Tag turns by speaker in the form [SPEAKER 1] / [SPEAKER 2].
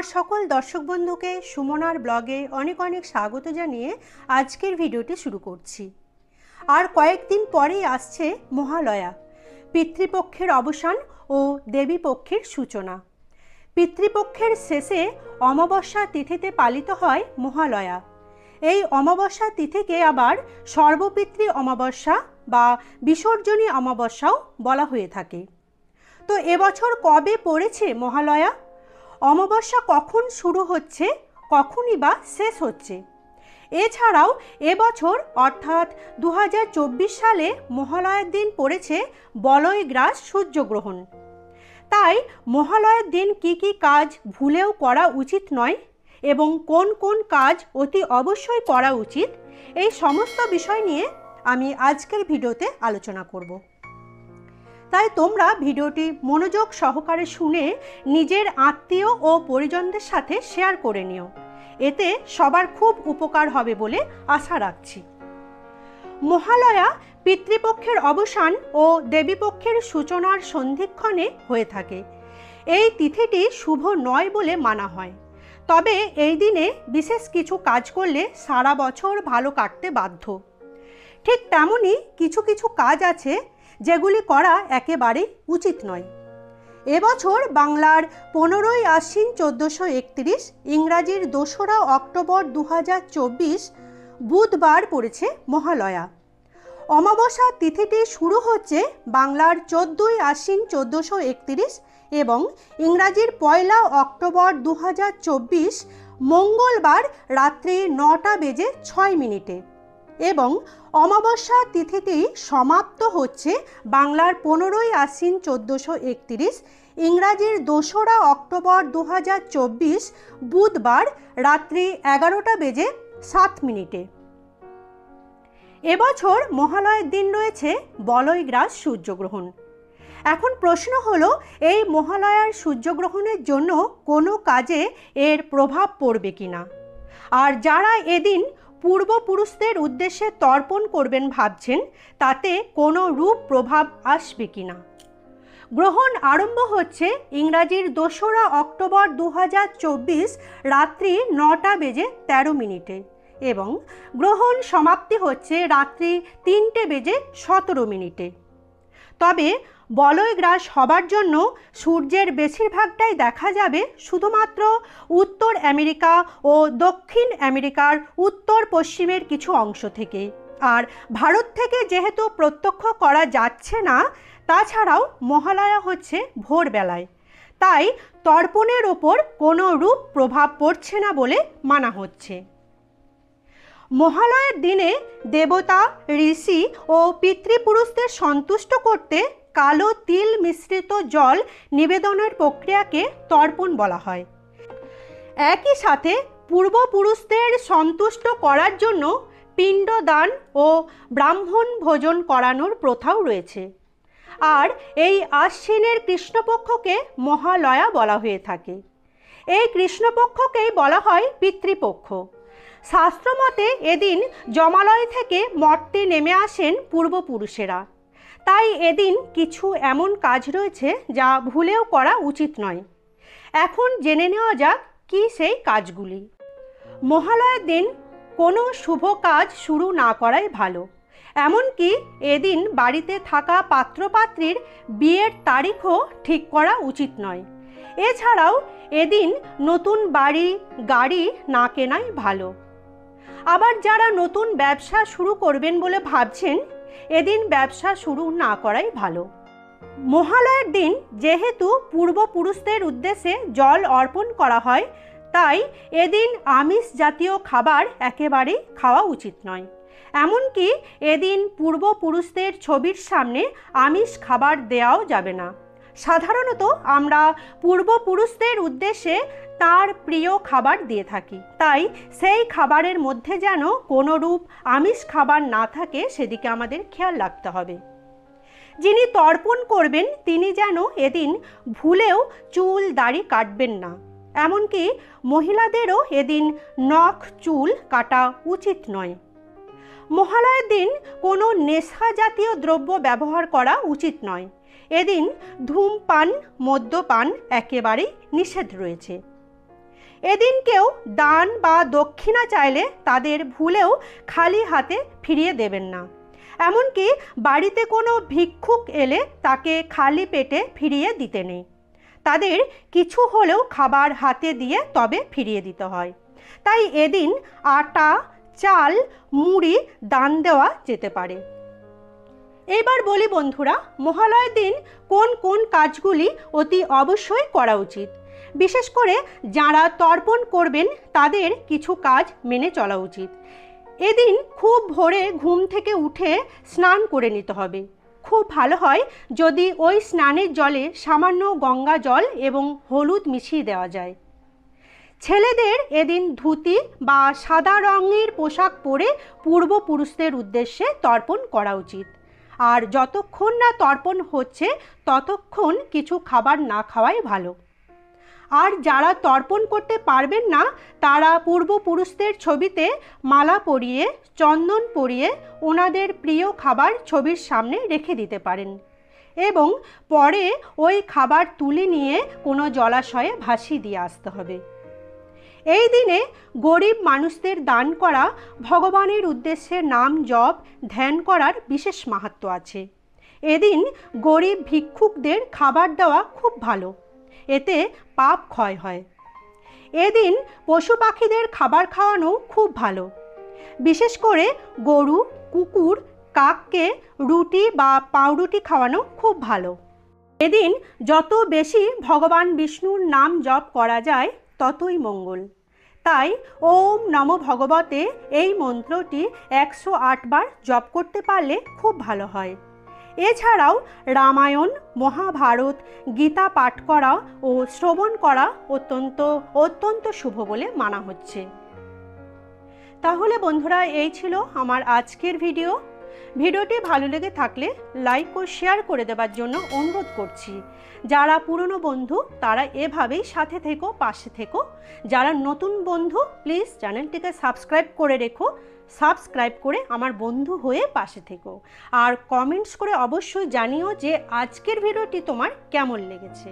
[SPEAKER 1] আমার সকল দর্শক বন্ধুকে সুমনার ব্লগে অনেক অনেক স্বাগত জানিয়ে আজকের ভিডিওটি শুরু করছি। আর কয়েকদিন পরেই আসছে মহালয়া, পিতৃপক্ষের অবসান ও দেবীপক্ষের সূচনা। পিতৃপক্ষের শেষে অমাবস্যা তিথিতে পালিত হয় মহালয়া। এই অমাবস্যা তিথিকে আবার সর্বপিতৃ অমাবস্যা বা বিসর্জনী অমাবস্যাও বলা হয়ে থাকে। তো এবছর কবে পড়েছে মহালয়া? অমাবস্যা কখন শুরু হচ্ছে, কখনই বা শেষ হচ্ছে? এছাড়াও এবছর অর্থাৎ 2024 সালে মহালয়ার দিন পড়েছে বলয়গ্রাস সূর্যগ্রহণ। তাই মহালয়ার দিন কি কি কাজ ভুলেও করা উচিত নয় এবং কোন কোন কাজ অতি অবশ্যই করা উচিত, এই সমস্ত বিষয় নিয়ে আমি আজকের ভিডিওতে আলোচনা করব। তাই তোমরা ভিডিওটি মনোযোগ সহকারে শুনে নিজের আত্মীয় ও পরিজনদের সাথে শেয়ার করে নিও, এতে সবার খুব উপকার হবে বলে আশা রাখছি। মহালয়া পিতৃপক্ষের অবসান ও দেবীপক্ষের সূচনার সন্ধিক্ষণে হয়ে থাকে। এই তিথিটি শুভ নয় বলে মানা হয়, তবে এই দিনে বিশেষ কিছু কাজ করলে সারা বছর ভালো কাটতে বাধ্য। ঠিক তেমনই কিছু কিছু কাজ আছে যেগুলি করা একেবারেই উচিত নয়। এবছর বাংলার 15ই আশ্বিন 1431, ইংরাজির 2রা অক্টোবর 2024 বুধবার পড়েছে মহালয়া। অমাবস্যা তিথিটি শুরু হচ্ছে বাংলার 14ই আশ্বিন 1431 এবং ইংরাজির 1 অক্টোবর 2024 মঙ্গলবার রাত্রি 9:06 এবং অমাবস্যা তিথিটি সমাপ্ত হচ্ছে বাংলার 15ই আশ্বিন 1431, ইংরাজির 2রা অক্টোবর 2024 বুধবার রাত্রি 11:07। এবছর মহালয়ার দিন রয়েছে বলয়গ্রাস সূর্যগ্রহণ। এখন প্রশ্ন হলো, এই মহালয়ার সূর্যগ্রহণের জন্য কোনো কাজে এর প্রভাব পড়বে কিনা, আর যারা এদিন পূর্বপুরুষদের উদ্দেশ্যে তর্পণ করবেন ভাবছেন তাতে কোনো রূপ প্রভাব আসবে কিনা। গ্রহণ আরম্ভ হচ্ছে ইংরাজির 2রা অক্টোবর 2024 রাত্রি 9:13 এবং গ্রহণ সমাপ্তি হচ্ছে রাত্রি 3:17। তবে বলয়গ্রাস হবার জন্য সূর্যের বেশিরভাগটাই দেখা যাবে শুধুমাত্র উত্তর আমেরিকা ও দক্ষিণ আমেরিকার উত্তর পশ্চিমের কিছু অংশ থেকে, আর ভারত থেকে যেহেতু প্রত্যক্ষ করা যাচ্ছে না, তাছাড়াও মহালয়া হচ্ছে ভোরবেলায়, তাই তর্পণের ওপর কোনো রূপ প্রভাব পড়ছে না বলে মানা হচ্ছে। মহালয়ার দিনে দেবতা, ঋষি ও পিতৃপুরুষদের সন্তুষ্ট করতে কালো তিল মিশ্রিত জল নিবেদনের প্রক্রিয়াকে তর্পণ বলা হয়। একই সাথে পূর্বপুরুষদের সন্তুষ্ট করার জন্য পিণ্ডদান ও ব্রাহ্মণ ভোজন করানোর প্রথাও রয়েছে। আর এই আশ্বিনের কৃষ্ণপক্ষকে মহালয়া বলা হয়ে থাকে। এই কৃষ্ণপক্ষকেই বলা হয় পিতৃপক্ষ। শাস্ত্রমতে এদিন যমালয় থেকে মর্তে নেমে আসেন পূর্বপুরুষেরা, তাই এদিন কিছু এমন কাজ রয়েছে যা ভুলেও করা উচিত নয়। এখন জেনে নেওয়া যাক কি সেই কাজগুলি। মহালয়ার দিন কোনো শুভ কাজ শুরু না করাই ভালো। এমনকি এদিন বাড়িতে থাকা পাত্রপাত্রীর বিয়ের তারিখও ঠিক করা উচিত নয়। এছাড়াও এদিন নতুন বাড়ি গাড়ি না কেনাই ভালো। আবার যারা নতুন ব্যবসা শুরু করবেন বলে ভাবছেন, এদিন ব্যবসা শুরু না করাই ভালো। মহালয়ার দিন যেহেতু পূর্বপুরুষদের উদ্দেশ্যে জল অর্পণ করা হয়, তাই এদিন আমিষ জাতীয় খাবার একেবারেই খাওয়া উচিত নয়। এমনকি এদিন পূর্বপুরুষদের ছবির সামনে আমিষ খাবার দেওয়াও যাবে না। সাধারণত আমরা পূর্বপুরুষদের উদ্দেশ্যে তার প্রিয় খাবার দিয়ে থাকি, তাই সেই খাবারের মধ্যে যেন কোনো রূপ আমিষ খাবার না থাকে সেদিকে আমাদের খেয়াল রাখতে হবে। যিনি তর্পণ করবেন তিনি যেন এদিন ভুলেও চুল দাড়ি কাটবেন না। এমনকি মহিলাদেরও এদিন নখ চুল কাটা উচিত নয়। মহালয়ার দিন কোনো নেশা জাতীয় দ্রব্য ব্যবহার করা উচিত নয়। এদিন ধূমপান, মদ্যপান একেবারেই নিষেধ রয়েছে। এদিন কেউ দান বা দক্ষিণা চাইলে তাদের ভুলেও খালি হাতে ফিরিয়ে দেবেন না। এমনকি বাড়িতে কোনো ভিক্ষুক এলে তাকে খালি পেটে ফিরিয়ে দিতে নেই। তাদের কিছু হলেও খাবার হাতে দিয়ে তবে ফিরিয়ে দিতে হয়। তাই এদিন আটা, চাল, মুড়ি দান দেওয়া যেতে পারে। এবার বলি বন্ধুরা, মহালয়ার দিন কোন কোন কাজগুলি অতি অবশ্যই করা উচিত। বিশেষ করে যারা তর্পণ করবেন তাদের কিছু কাজ মেনে চলা উচিত। এদিন খুব ভোরে ঘুম থেকে উঠে স্নান করে নিতে হবে। খুব ভালো হয় যদি ওই স্নানের জলে সামান্য গঙ্গা জল এবং হলুদ মিশিয়ে দেওয়া যায়। ছেলেদের এদিন ধুতি বা সাদা রঙের পোশাক পরে পূর্বপুরুষদের উদ্দেশ্যে তর্পণ করা উচিত। আর যতক্ষণ না তর্পণ হচ্ছে ততক্ষণ কিছু খাবার না খাওয়াই ভালো। আর যারা তর্পণ করতে পারবেন না তারা পূর্বপুরুষদের ছবিতে মালা পরিয়ে, চন্দন পরিয়ে ওনাদের প্রিয় খাবার ছবির সামনে রেখে দিতে পারেন এবং পরে ওই খাবার তুলে নিয়ে কোনো জলাশয়ে ভাসিয়ে দিয়ে আসতে হবে। এই দিনে গরিব মানুষদের দান করা, ভগবানের উদ্দেশ্যে নাম জপ ধ্যান করার বিশেষ মাহাত্ম্য আছে। এদিন গরিব ভিক্ষুকদের খাবার দেওয়া খুব ভালো, এতে পাপ ক্ষয় হয়। এদিন পশু পাখিদের খাবার খাওয়ানো খুব ভালো। বিশেষ করে গরু, কুকুর, কাককে রুটি বা পাউরুটি খাওয়ানো খুব ভালো। এদিন যত বেশি ভগবান বিষ্ণুর নাম জপ করা যায় ততই মঙ্গল। তাই ওম নমো ভগবতে এই মন্ত্রটি 108 বার জপ করতে পারলে খুব ভালো হয়। এছাড়াও রামায়ণ, মহাভারত, গীতা পাঠ করা ও শ্রবণ করা অত্যন্ত শুভ বলে মানা হচ্ছে। তাহলে বন্ধুরা, এই ছিল আমার আজকের ভিডিওটি ভালো লেগে থাকলে লাইক ও শেয়ার করে দেওয়ার জন্য অনুরোধ করছি। যারা পুরনো বন্ধু তারা এভাবেই সাথে থেকো, পাশে থেকো। যারা নতুন বন্ধু প্লিজ চ্যানেলটিকে সাবস্ক্রাইব করে রেখো। সাবস্ক্রাইব করে আমার বন্ধু হয়ে পাশে থেকো। আর কমেন্টস করে অবশ্যই জানিও যে আজকের ভিডিওটি তোমার কেমন লেগেছে।